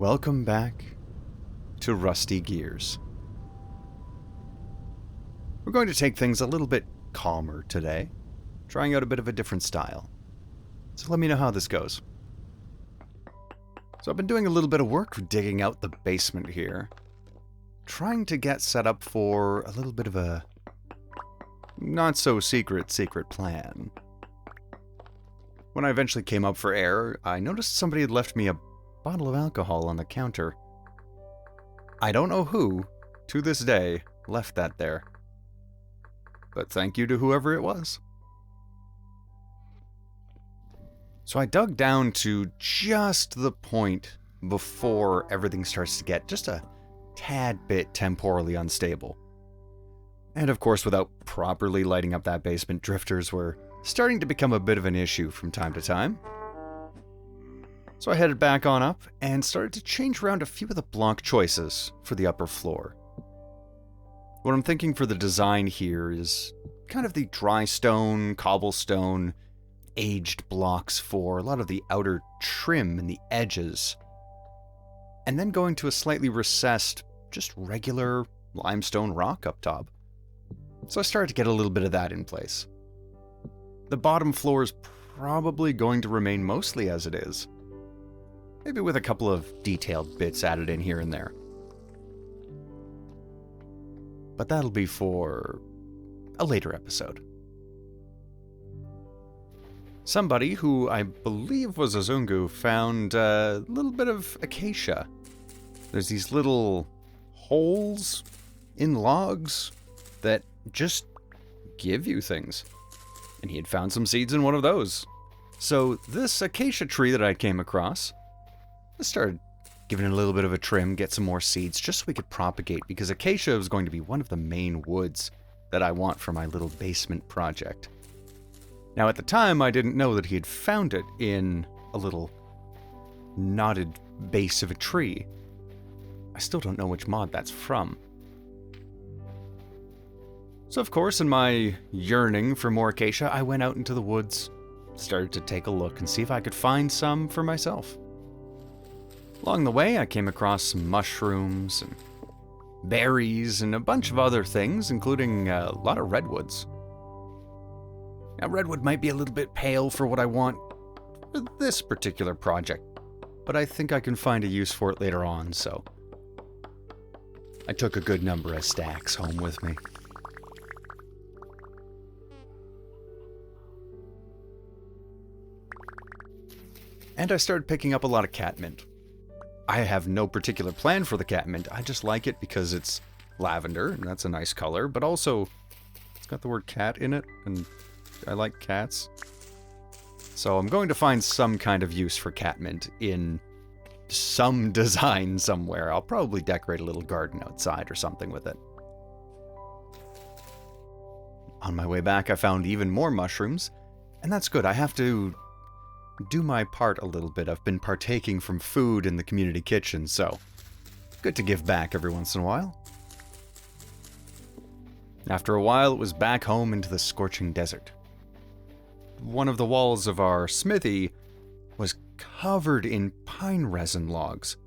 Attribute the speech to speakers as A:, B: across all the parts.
A: Welcome back to Rusty Gears. We're going to take things a little bit calmer today, trying out a bit of a different style. So let me know how this goes. So I've been doing a little bit of work digging out the basement here, trying to get set up for a little bit of a not-so-secret plan. When I eventually came up for air, I noticed somebody had left me a bottle of alcohol on the counter. I don't know who, to this day, left that there. But thank you to whoever it was. So I dug down to just the point before everything starts to get just a tad bit temporally unstable. And of course, without properly lighting up that basement, drifters were starting to become a bit of an issue from time to time. So I headed back on up and started to change around a few of the block choices for the upper floor. What I'm thinking for the design here is kind of the dry stone, cobblestone, aged blocks for a lot of the outer trim and the edges. And then going to a slightly recessed, just regular limestone rock up top. So I started to get a little bit of that in place. The bottom floor is probably going to remain mostly as it is. Maybe with a couple of detailed bits added in here and there. But that'll be for a later episode. Somebody, who I believe was a Zungu, found a little bit of acacia. There's these little holes in logs that just give you things. And he had found some seeds in one of those. So this acacia tree that I came across, I started giving it a little bit of a trim, get some more seeds, just so we could propagate, because acacia is going to be one of the main woods that I want for my little basement project. Now at the time, I didn't know that he had found it in a little knotted base of a tree. I still don't know which mod that's from. So of course, in my yearning for more acacia, I went out into the woods, started to take a look and see if I could find some for myself. Along the way, I came across some mushrooms and berries and a bunch of other things, including a lot of redwoods. Now, redwood might be a little bit pale for what I want for this particular project, but I think I can find a use for it later on, so I took a good number of stacks home with me. And I started picking up a lot of catmint. I have no particular plan for the catmint, I just like it because it's lavender, and that's a nice color, but also it's got the word cat in it, and I like cats. So I'm going to find some kind of use for catmint in some design somewhere. I'll probably decorate a little garden outside or something with it. On my way back, I found even more mushrooms, and that's good. I have to do my part a little bit. I've been partaking from food in the community kitchen, so good to give back every once in a while. After a while, it was back home into the scorching desert. One of the walls of our smithy was covered in pine resin logs.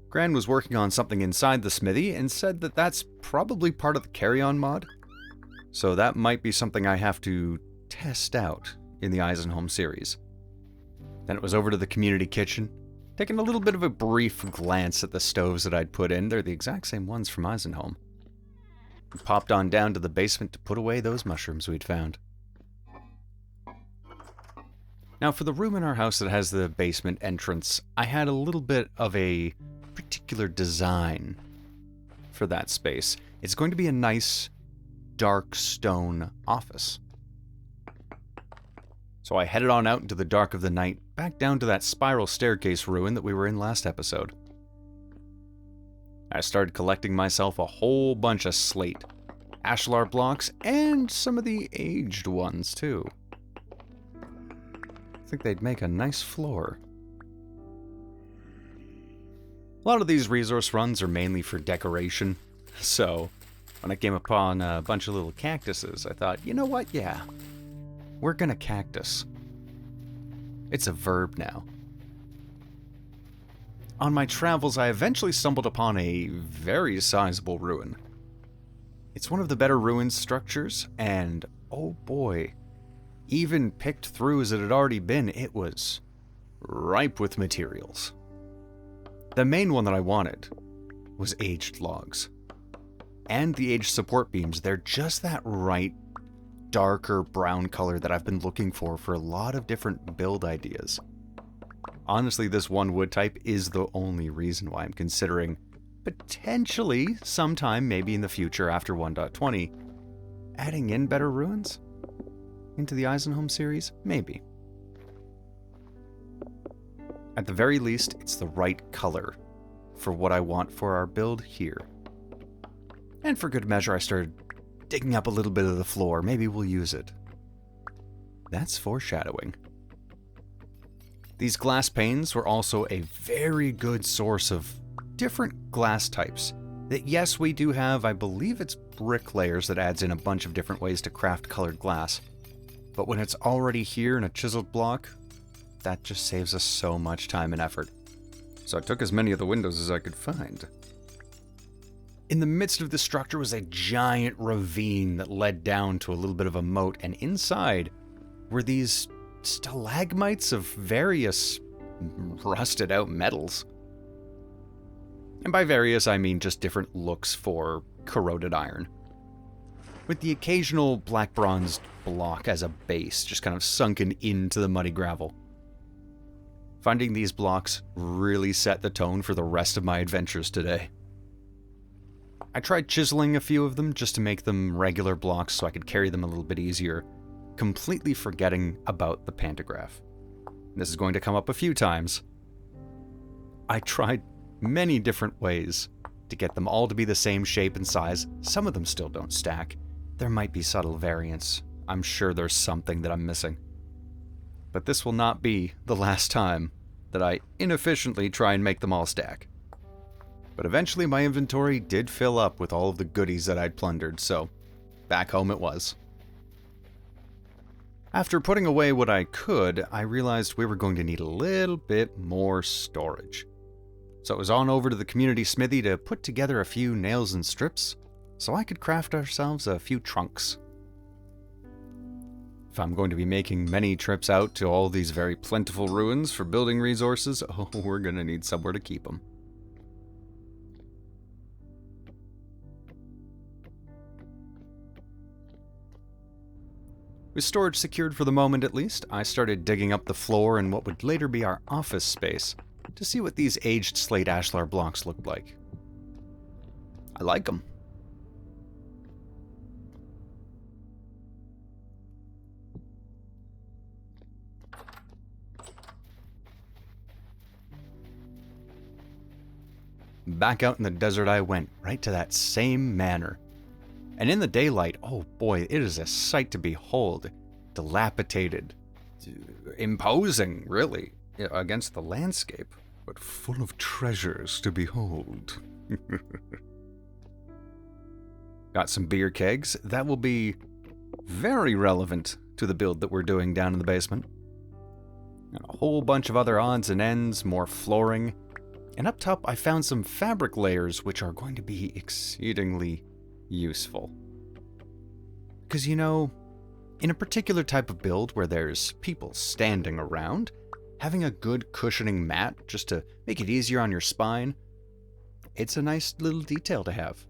A: Gran was working on something inside the smithy and said that that's probably part of the carry-on mod, so that might be something I have to test out in the Eisenholm series. Then it was over to the community kitchen, taking a little bit of a brief glance at the stoves that I'd put in. They're the exact same ones from Eisenholm. We popped on down to the basement to put away those mushrooms we'd found. Now, for the room in our house that has the basement entrance, I had a little bit of a particular design for that space. It's going to be a nice, dark stone office. So I headed on out into the dark of the night, back down to that spiral staircase ruin that we were in last episode. I started collecting myself a whole bunch of slate, ashlar blocks, and some of the aged ones too. I think they'd make a nice floor. A lot of these resource runs are mainly for decoration, so when I came upon a bunch of little cactuses, I thought, you know what, yeah, we're gonna cactus. It's a verb now. On my travels, I eventually stumbled upon a very sizable ruin. It's one of the BetterRuins structures, and oh boy, even picked through as it had already been, it was ripe with materials. The main one that I wanted was aged logs. And the aged support beams, they're just that right darker brown color that I've been looking for a lot of different build ideas. Honestly, this one wood type is the only reason why I'm considering potentially sometime maybe in the future after 1.20 adding in BetterRuins into the Eisenhome series, maybe. At the very least, it's the right color for what I want for our build here. And for good measure, I started digging up a little bit of the floor. Maybe we'll use it. That's foreshadowing. These glass panes were also a very good source of different glass types. That yes, we do have, I believe it's brick layers that adds in a bunch of different ways to craft colored glass. But when it's already here in a chiseled block, that just saves us so much time and effort. So I took as many of the windows as I could find. In the midst of the structure was a giant ravine that led down to a little bit of a moat, and inside were these stalagmites of various rusted out metals. And by various, I mean just different looks for corroded iron. With the occasional black bronzed block as a base, just kind of sunken into the muddy gravel. Finding these blocks really set the tone for the rest of my adventures today. I tried chiseling a few of them just to make them regular blocks so I could carry them a little bit easier, completely forgetting about the pantograph. This is going to come up a few times. I tried many different ways to get them all to be the same shape and size. Some of them still don't stack. There might be subtle variants. I'm sure there's something that I'm missing. But this will not be the last time that I inefficiently try and make them all stack. But eventually my inventory did fill up with all of the goodies that I'd plundered, so back home it was. After putting away what I could, I realized we were going to need a little bit more storage. So it was on over to the community smithy to put together a few nails and strips, so I could craft ourselves a few trunks. If I'm going to be making many trips out to all these very plentiful ruins for building resources, oh, we're going to need somewhere to keep them. With storage secured for the moment at least, I started digging up the floor in what would later be our office space to see what these aged slate ashlar blocks looked like. I like them. Back out in the desert I went, right to that same manor. And in the daylight, oh boy, it is a sight to behold. Dilapidated, imposing, really, against the landscape, but full of treasures to behold. Got some beer kegs. That will be very relevant to the build that we're doing down in the basement. And a whole bunch of other odds and ends, more flooring. And up top, I found some fabric layers, which are going to be exceedingly useful. Because, you know, in a particular type of build where there's people standing around, having a good cushioning mat just to make it easier on your spine, it's a nice little detail to have.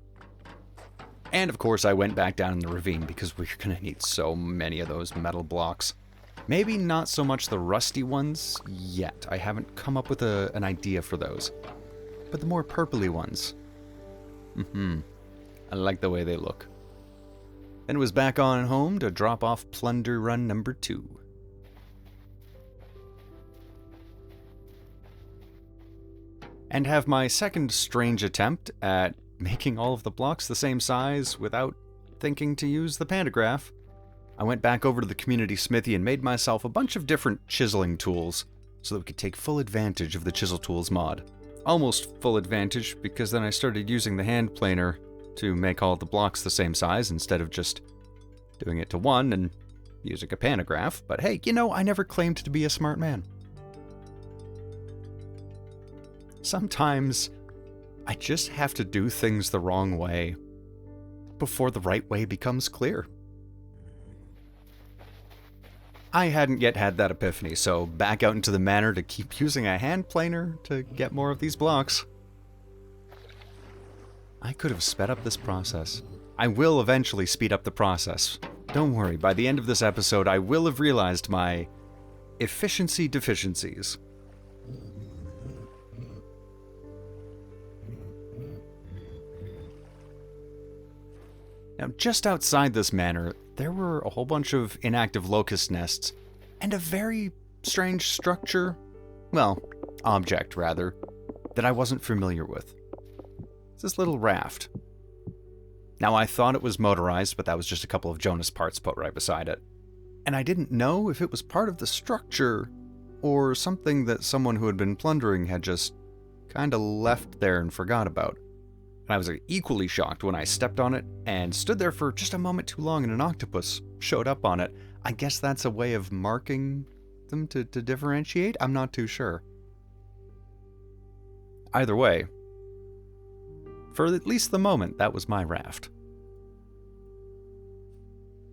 A: And of course, I went back down in the ravine because we're going to need so many of those metal blocks. Maybe not so much the rusty ones yet. I haven't come up with an idea for those. But the more purpley ones. I like the way they look. Then it was back on home to drop off plunder run number 2. And have my second strange attempt at making all of the blocks the same size without thinking to use the pantograph. I went back over to the community smithy and made myself a bunch of different chiseling tools so that we could take full advantage of the chisel tools mod. Almost full advantage, because then I started using the hand planer to make all the blocks the same size instead of just doing it to one and using a pantograph. But hey, you know, I never claimed to be a smart man. Sometimes I just have to do things the wrong way before the right way becomes clear. I hadn't yet had that epiphany, so back out into the manor to keep using a hand planer to get more of these blocks. I could have sped up this process. I will eventually speed up the process. Don't worry, by the end of this episode, I will have realized my efficiency deficiencies. Now, just outside this manor, there were a whole bunch of inactive locust nests, and a very strange structure, well, object rather, that I wasn't familiar with. It's this little raft. Now, I thought it was motorized, but that was just a couple of Jonas parts put right beside it. And I didn't know if it was part of the structure, or something that someone who had been plundering had just kinda left there and forgot about. And I was equally shocked when I stepped on it and stood there for just a moment too long and an octopus showed up on it. I guess that's a way of marking them to differentiate? I'm not too sure. Either way, for at least the moment, that was my raft.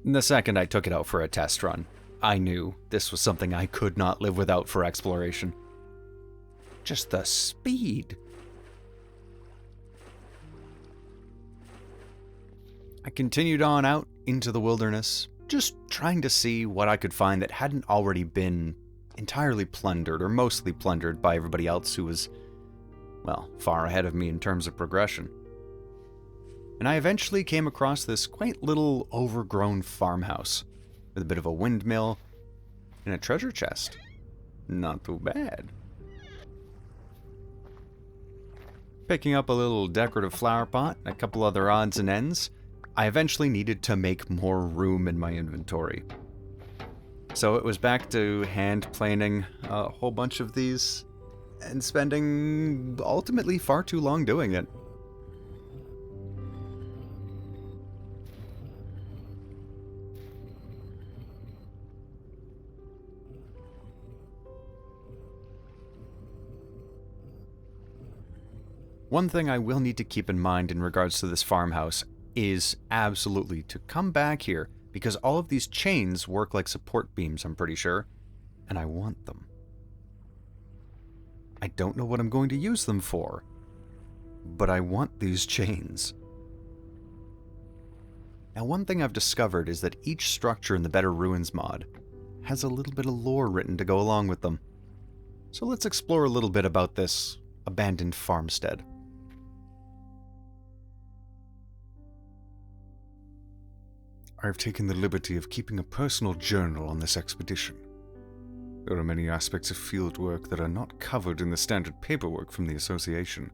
A: The second I took it out for a test run, I knew this was something I could not live without for exploration. Just the speed. I continued on out into the wilderness, just trying to see what I could find that hadn't already been entirely plundered or mostly plundered by everybody else who was, well, far ahead of me in terms of progression. And I eventually came across this quaint little overgrown farmhouse with a bit of a windmill and a treasure chest. Not too bad. Picking up a little decorative flower pot and a couple other odds and ends, I eventually needed to make more room in my inventory. So it was back to hand planing a whole bunch of these and spending ultimately far too long doing it. One thing I will need to keep in mind in regards to this farmhouse is absolutely to come back here, because all of these chains work like support beams, I'm pretty sure, and I want them. I don't know what I'm going to use them for, but I want these chains. Now, one thing I've discovered is that each structure in the BetterRuins mod has a little bit of lore written to go along with them. So let's explore a little bit about this abandoned farmstead.
B: I have taken the liberty of keeping a personal journal on this expedition. There are many aspects of field work that are not covered in the standard paperwork from the association.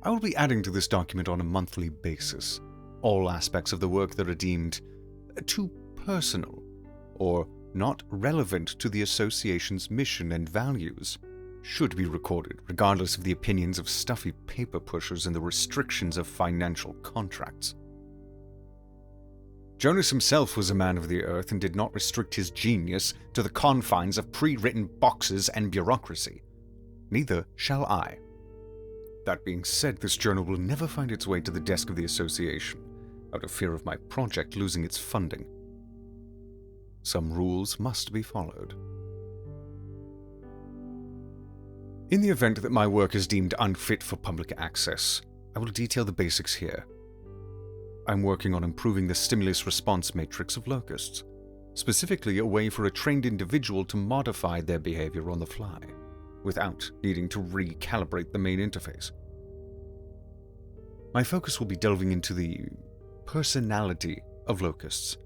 B: I will be adding to this document on a monthly basis. All aspects of the work that are deemed too personal or not relevant to the association's mission and values should be recorded, regardless of the opinions of stuffy paper pushers and the restrictions of financial contracts. Jonas himself was a man of the earth and did not restrict his genius to the confines of pre-written boxes and bureaucracy. Neither shall I. That being said, this journal will never find its way to the desk of the association, out of fear of my project losing its funding. Some rules must be followed. In the event that my work is deemed unfit for public access, I will detail the basics here. I'm working on improving the stimulus response matrix of locusts, specifically a way for a trained individual to modify their behavior on the fly, without needing to recalibrate the main interface. My focus will be delving into the personality of locusts.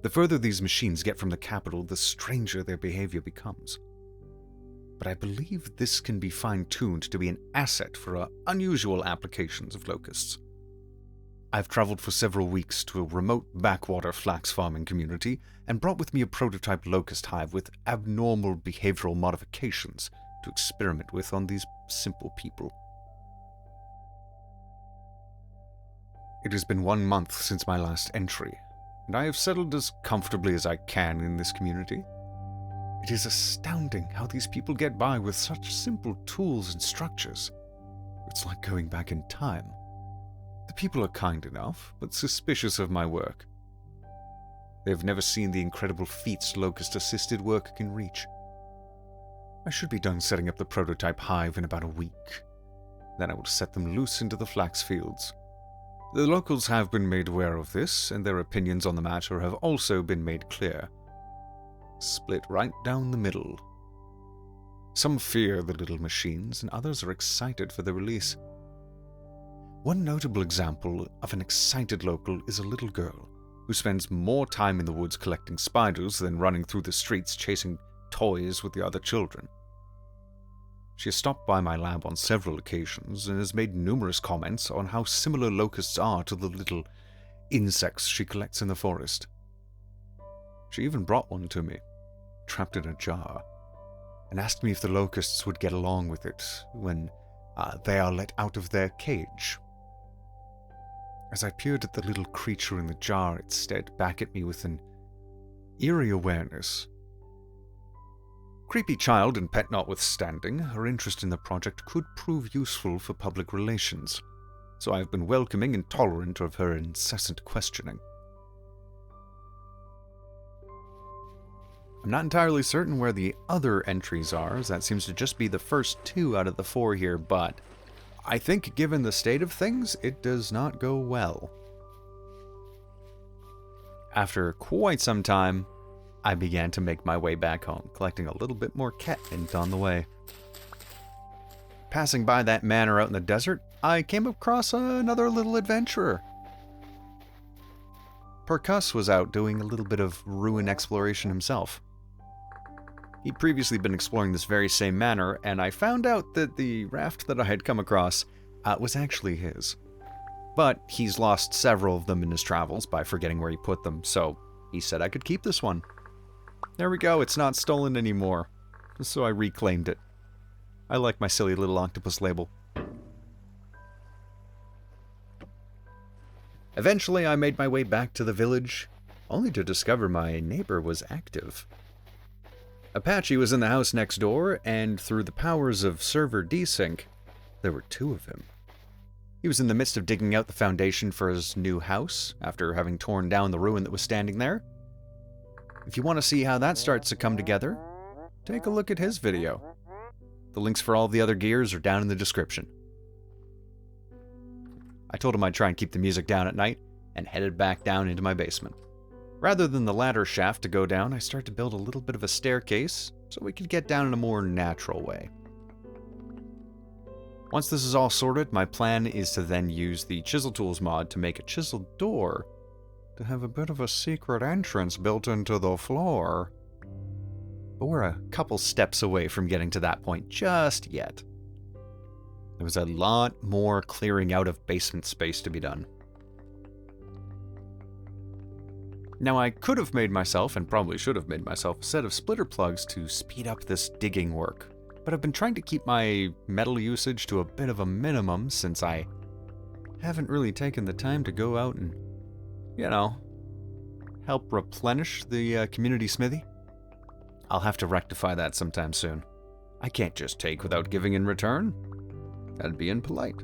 B: The further these machines get from the capital, the stranger their behavior becomes. But I believe this can be fine-tuned to be an asset for unusual applications of locusts. I've traveled for several weeks to a remote backwater flax farming community and brought with me a prototype locust hive with abnormal behavioral modifications to experiment with on these simple people. It has been 1 month since my last entry, and I have settled as comfortably as I can in this community. It is astounding how these people get by with such simple tools and structures. It's like going back in time. The people are kind enough, but suspicious of my work. They have never seen the incredible feats locust-assisted work can reach. I should be done setting up the prototype hive in about a week. Then I will set them loose into the flax fields. The locals have been made aware of this, and their opinions on the matter have also been made clear. Split right down the middle. Some fear the little machines, and others are excited for the release. One notable example of an excited local is a little girl who spends more time in the woods collecting spiders than running through the streets chasing toys with the other children. She has stopped by my lab on several occasions and has made numerous comments on how similar locusts are to the little insects she collects in the forest. She even brought one to me, trapped in a jar, and asked me if the locusts would get along with it when they are let out of their cage. As I peered at the little creature in the jar, it stared back at me with an eerie awareness. Creepy child and pet notwithstanding, her interest in the project could prove useful for public relations, so I have been welcoming and tolerant of her incessant questioning. I'm not entirely certain where the other entries are, as that seems to just be the first 2 out of the 4 here, but I think given the state of things, it does not go well. After quite some time, I began to make my way back home, collecting a little bit more cat mint on the way. Passing by that manor out in the desert, I came across another little adventurer. Percuss was out doing a little bit of ruin exploration himself. He'd previously been exploring this very same manor, and I found out that the raft that I had come across was actually his. But he's lost several of them in his travels by forgetting where he put them, so he said I could keep this one. There we go, it's not stolen anymore. So I reclaimed it. I like my silly little octopus label. Eventually I made my way back to the village, only to discover my neighbor was active. Apache was in the house next door, and through the powers of server desync, there were 2 of him. He was in the midst of digging out the foundation for his new house, after having torn down the ruin that was standing there. If you want to see how that starts to come together, take a look at his video. The links for all the other gears are down in the description. I told him I'd try and keep the music down at night, and headed back down into my basement. Rather than the ladder shaft to go down, I started to build a little bit of a staircase, so we could get down in a more natural way. Once this is all sorted, my plan is to then use the Chisel Tools mod to make a chisel door to have a bit of a secret entrance built into the floor. But we're a couple steps away from getting to that point just yet. There was a lot more clearing out of basement space to be done. Now I could have made myself, and probably should have made myself, a set of splitter plugs to speed up this digging work, but I've been trying to keep my metal usage to a bit of a minimum since I haven't really taken the time to go out and, help replenish the community smithy. I'll have to rectify that sometime soon. I can't just take without giving in return. That'd be impolite.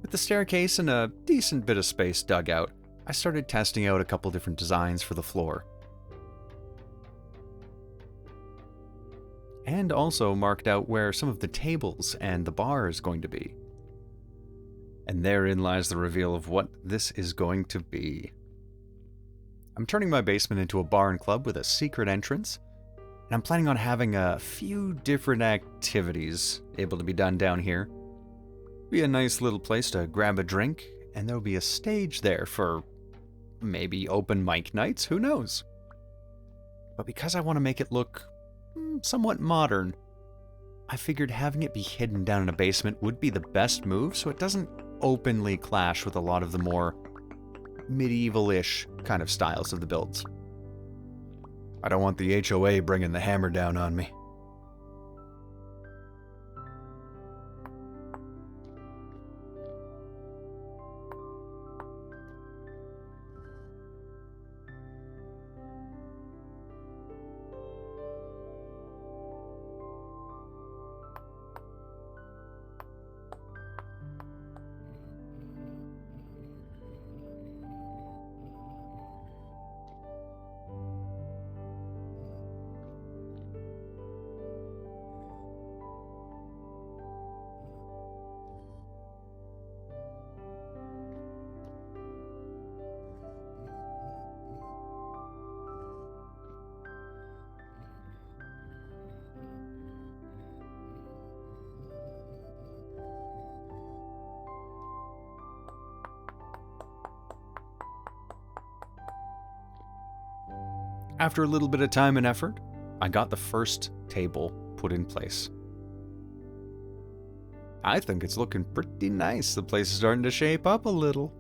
B: With the staircase and a decent bit of space dug out, I started testing out a couple different designs for the floor. And also marked out where some of the tables and the bar is going to be. And therein lies the reveal of what this is going to be. I'm turning my basement into a bar and club with a secret entrance, and I'm planning on having a few different activities able to be done down here. Be a nice little place to grab a drink, and there'll be a stage there for maybe open mic nights, who knows? But because I want to make it look somewhat modern, I figured having it be hidden down in a basement would be the best move so it doesn't openly clash with a lot of the more medieval-ish kind of styles of the builds. I don't want the HOA bringing the hammer down on me.
A: After a little bit of time and effort, I got the first table put in place. I think it's looking pretty nice. The place is starting to shape up a little.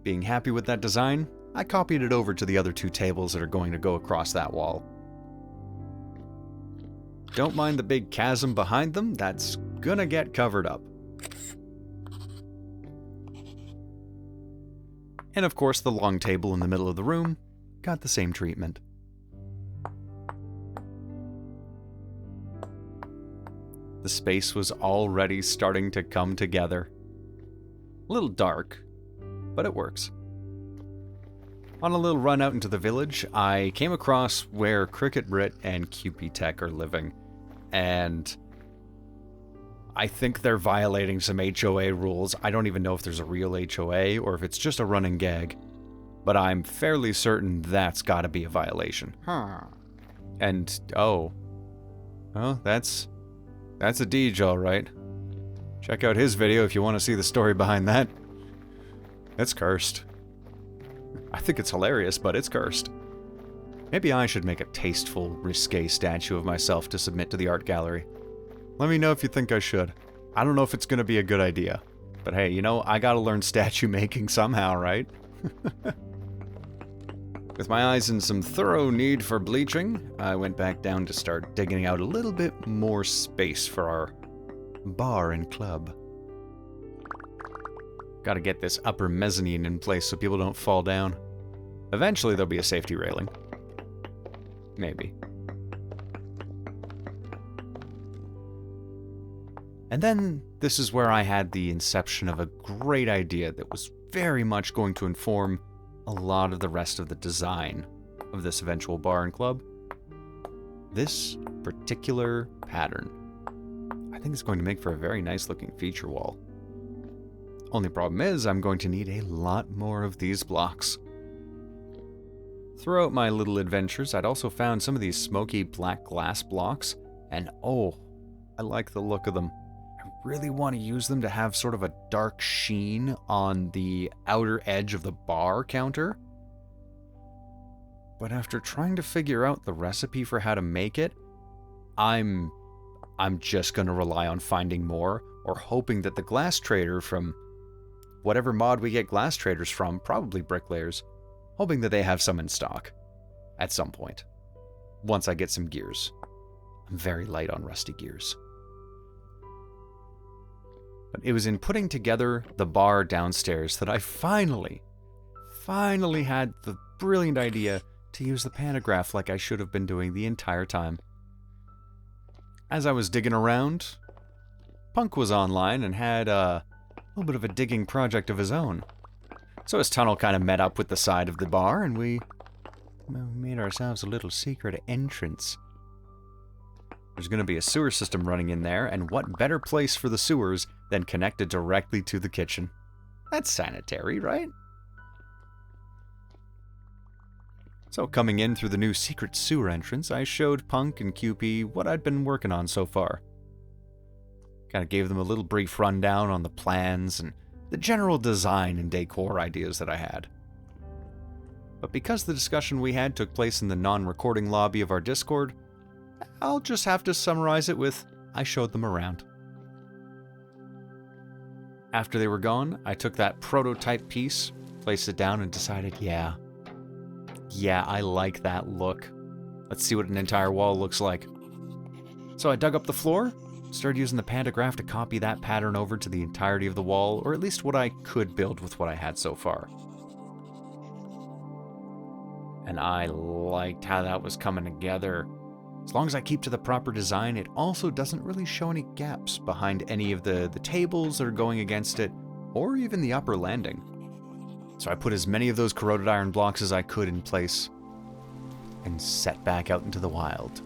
A: Being happy with that design, I copied it over to the other 2 tables that are going to go across that wall. Don't mind the big chasm behind them, that's gonna get covered up. And of course, the long table in the middle of the room got the same treatment. The space was already starting to come together. A little dark, but it works. On a little run out into the village, I came across where Cricket Brit and QP Tech are living, and I think they're violating some HOA rules. I don't even know if there's a real HOA or if it's just a running gag, but I'm fairly certain that's gotta be a violation. And, oh, that's a Deej, alright. Check out his video if you want to see the story behind that. It's cursed. I think it's hilarious, but it's cursed. Maybe I should make a tasteful, risque statue of myself to submit to the art gallery. Let me know if you think I should. I don't know if it's going to be a good idea. But hey, you know, I gotta learn statue making somehow, right? With my eyes in some thorough need for bleaching, I went back down to start digging out a little bit more space for our bar and club. Gotta get this upper mezzanine in place so people don't fall down. Eventually there'll be a safety railing. Maybe. And then this is where I had the inception of a great idea that was very much going to inform a lot of the rest of the design of this eventual bar and club. This particular pattern, I think it's going to make for a very nice looking feature wall. Only problem is I'm going to need a lot more of these blocks. Throughout my little adventures, I'd also found some of these smoky black glass blocks, and oh, I like the look of them. I really want to use them to have sort of a dark sheen on the outer edge of the bar counter. But after trying to figure out the recipe for how to make it, I'm just going to rely on finding more, or hoping that the glass trader from whatever mod we get glass traders from, probably bricklayers, hoping that they have some in stock at some point, once I get some gears. I'm very light on rusty gears. But it was in putting together the bar downstairs that I finally had the brilliant idea to use the pantograph like I should have been doing the entire time. As I was digging around, Punk was online and had a little bit of a digging project of his own. So his tunnel kind of met up with the side of the bar, and we made ourselves a little secret entrance. There's going to be a sewer system running in there, and what better place for the sewers than connected directly to the kitchen? That's sanitary, right? So coming in through the new secret sewer entrance, I showed Punk and QP what I'd been working on so far. Kind of gave them a little brief rundown on the plans and the general design and decor ideas that I had. But because the discussion we had took place in the non-recording lobby of our Discord, I'll just have to summarize it with, I showed them around. After they were gone, I took that prototype piece, placed it down, and decided, yeah, I like that look. Let's see what an entire wall looks like. So I dug up the floor, started using the pantograph to copy that pattern over to the entirety of the wall, or at least what I could build with what I had so far. And I liked how that was coming together. As long as I keep to the proper design, it also doesn't really show any gaps behind any of the tables that are going against it, or even the upper landing. So I put as many of those corroded iron blocks as I could in place, and set back out into the wild.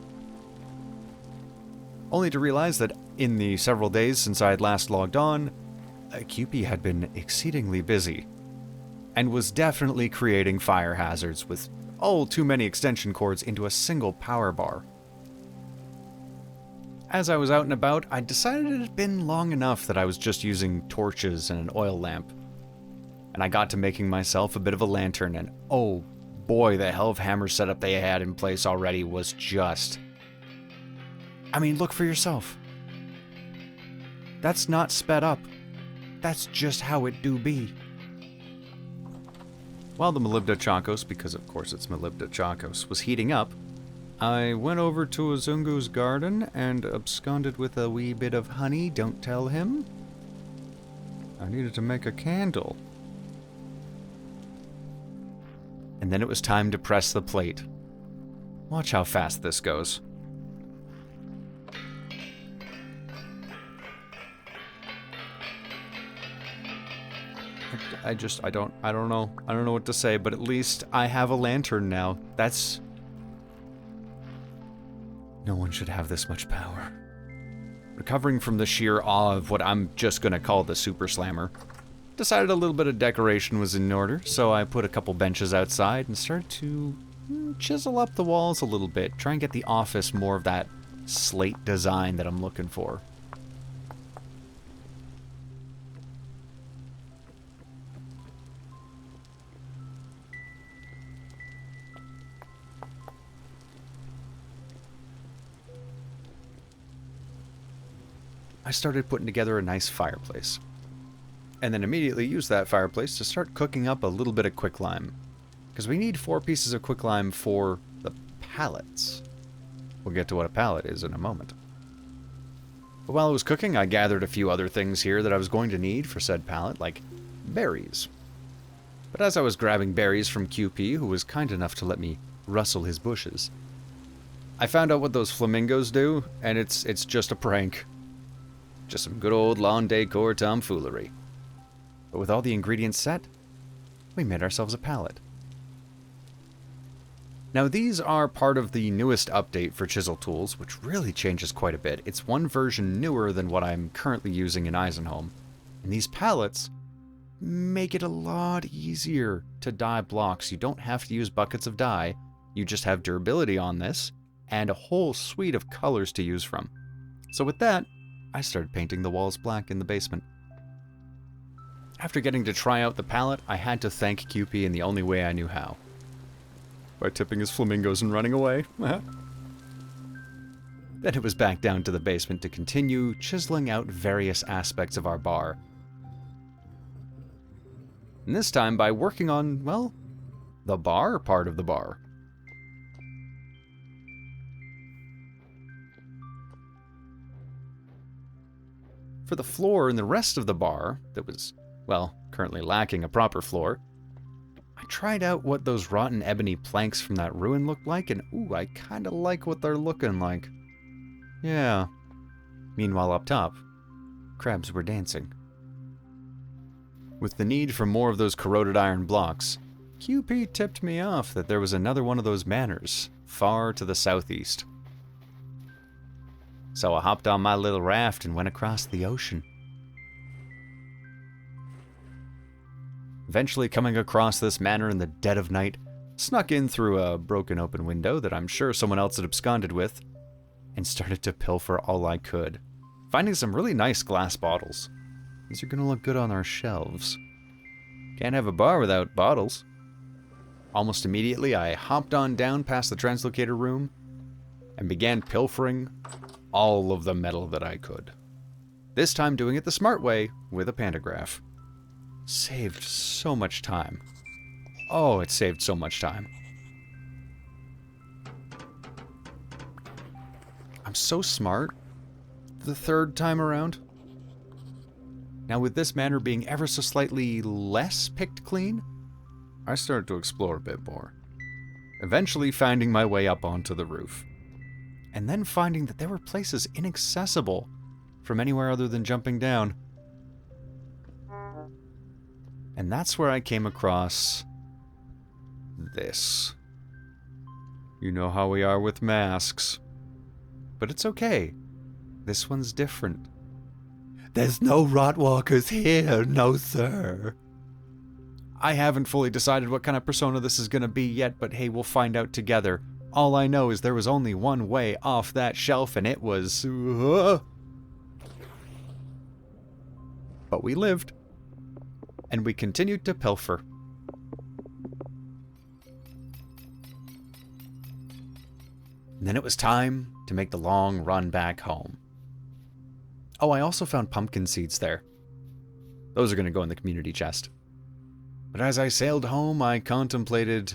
A: Only to realize that in the several days since I had last logged on, QP had been exceedingly busy, and was definitely creating fire hazards with all too many extension cords into a single power bar. As I was out and about, I decided it had been long enough that I was just using torches and an oil lamp. And I got to making myself a bit of a lantern, and oh boy, the hell of hammer setup they had in place already was just... I mean, look for yourself. That's not sped up. That's just how it do be. While the Molybda Chacos, because of course it's Molybda Chacos, was heating up, I went over to Azungu's garden and absconded with a wee bit of honey, don't tell him. I needed to make a candle. And then it was time to press the plate. Watch how fast this goes. I don't know what to say, but at least I have a lantern now. That's... No one should have this much power. Recovering from the sheer awe of what I'm just gonna call the Super Slammer, decided a little bit of decoration was in order, so I put a couple benches outside and started to chisel up the walls a little bit, try and get the office more of that slate design that I'm looking for. I started putting together a nice fireplace. And then immediately used that fireplace to start cooking up a little bit of quicklime. Because we need 4 pieces of quicklime for the pallets. We'll get to what a pallet is in a moment. But while I was cooking, I gathered a few other things here that I was going to need for said pallet, like berries. But as I was grabbing berries from QP, who was kind enough to let me rustle his bushes, I found out what those flamingos do, and it's just a prank. Just some good old lawn decor tomfoolery. But with all the ingredients set, we made ourselves a pallet. Now these are part of the newest update for Chisel Tools, which really changes quite a bit. It's one version newer than what I'm currently using in Eisenholm. And these pallets make it a lot easier to dye blocks. You don't have to use buckets of dye. You just have durability on this, and a whole suite of colors to use from. So with that, I started painting the walls black in the basement. After getting to try out the palette, I had to thank QP in the only way I knew how. By tipping his flamingos and running away. Then it was back down to the basement to continue chiseling out various aspects of our bar. And this time by working on, well, the bar part of the bar. For the floor in the rest of the bar, that was, well, currently lacking a proper floor, I tried out what those rotten ebony planks from that ruin looked like, and ooh, I kinda like what they're looking like. Yeah. Meanwhile up top, crabs were dancing. With the need for more of those corroded iron blocks, QP tipped me off that there was another one of those manors, far to the southeast. So I hopped on my little raft and went across the ocean. Eventually coming across this manor in the dead of night, snuck in through a broken open window that I'm sure someone else had absconded with, and started to pilfer all I could, finding some really nice glass bottles. These are gonna look good on our shelves. Can't have a bar without bottles. Almost immediately I hopped on down past the translocator room and began pilfering all of the metal that I could. This time doing it the smart way, with a pantograph. Saved so much time. Oh, it saved so much time. I'm so smart the third time around. Now with this manor being ever so slightly less picked clean, I started to explore a bit more. Eventually finding my way up onto the roof. And then finding that there were places inaccessible from anywhere other than jumping down. And that's where I came across this. You know how we are with masks. But it's okay. This one's different. There's no rotwalkers here, no sir. I haven't fully decided what kind of persona this is gonna be yet, but hey, we'll find out together. All I know is there was only one way off that shelf, and it was... But we lived. And we continued to pilfer. And then it was time to make the long run back home. Oh, I also found pumpkin seeds there. Those are going to go in the community chest. But as I sailed home, I contemplated,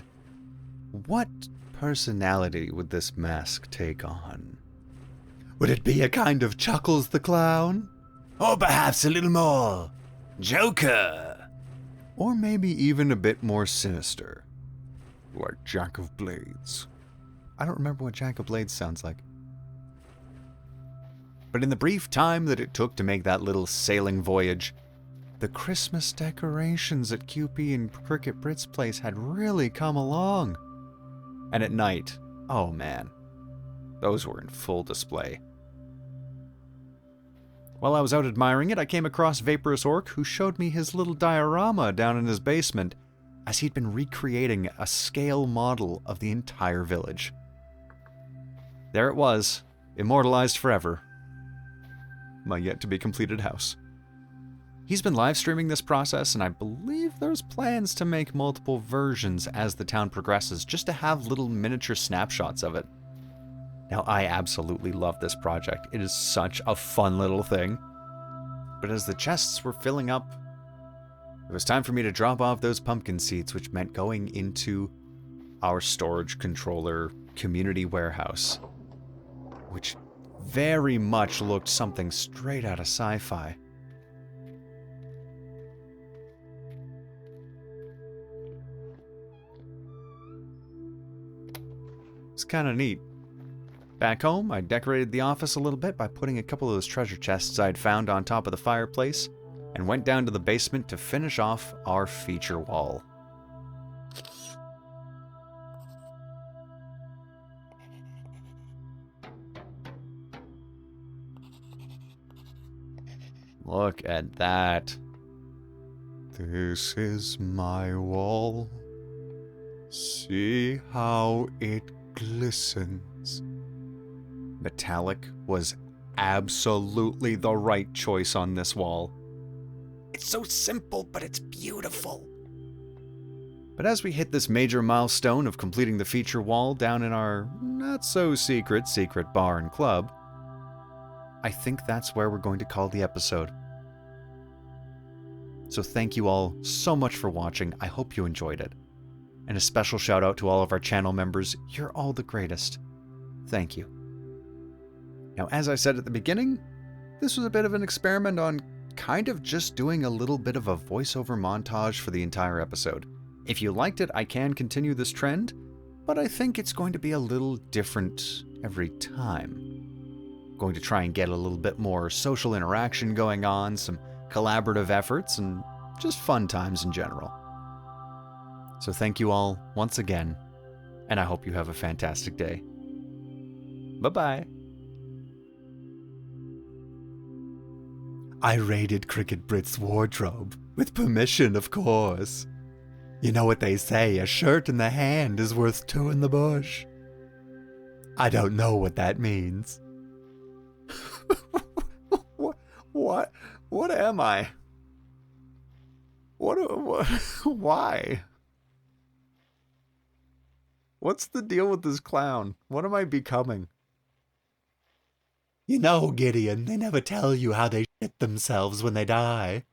A: what personality would this mask take on? Would it be a kind of Chuckles the Clown? Or perhaps a little more Joker? Or maybe even a bit more sinister?
B: Like Jack of Blades.
A: I don't remember what Jack of Blades sounds like. But in the brief time that it took to make that little sailing voyage, the Christmas decorations at QP and Cricket Brit's place had really come along. And at night, oh man, those were in full display. While I was out admiring it, I came across Vaporous Orc, who showed me his little diorama down in his basement, as he'd been recreating a scale model of the entire village. There it was, immortalized forever. My yet-to-be-completed house. He's been live streaming this process, and I believe there's plans to make multiple versions as the town progresses, just to have little miniature snapshots of it. Now, I absolutely love this project. It is such a fun little thing. But as the chests were filling up, it was time for me to drop off those pumpkin seeds, which meant going into our storage controller community warehouse, which very much looked something straight out of sci-fi. It's kind of neat. Back home, I decorated the office a little bit by putting a couple of those treasure chests I'd found on top of the fireplace, and went down to the basement to finish off our feature wall. Look at that.
B: This is my wall. See how it glistens.
A: Metallic was absolutely the right choice on this wall. It's so simple, but it's beautiful. But as we hit this major milestone of completing the feature wall down in our not-so-secret bar and club, I think that's where we're going to call the episode. So thank you all so much for watching. I hope you enjoyed it. And a special shout out to all of our channel members. You're all the greatest. Thank you. Now, as I said at the beginning, this was a bit of an experiment on kind of just doing a little bit of a voiceover montage for the entire episode. If you liked it, I can continue this trend, but I think it's going to be a little different every time. I'm going to try and get a little bit more social interaction going on, some collaborative efforts, and just fun times in general. So thank you all once again, and I hope you have a fantastic day. Bye-bye. I raided Cricket Brit's wardrobe, with permission, of course. You know what they say, a shirt in the hand is worth two in the bush. I don't know what that means. What am I? Why? What's the deal with this clown? What am I becoming? You know, Gideon, they never tell you how they shit themselves when they die.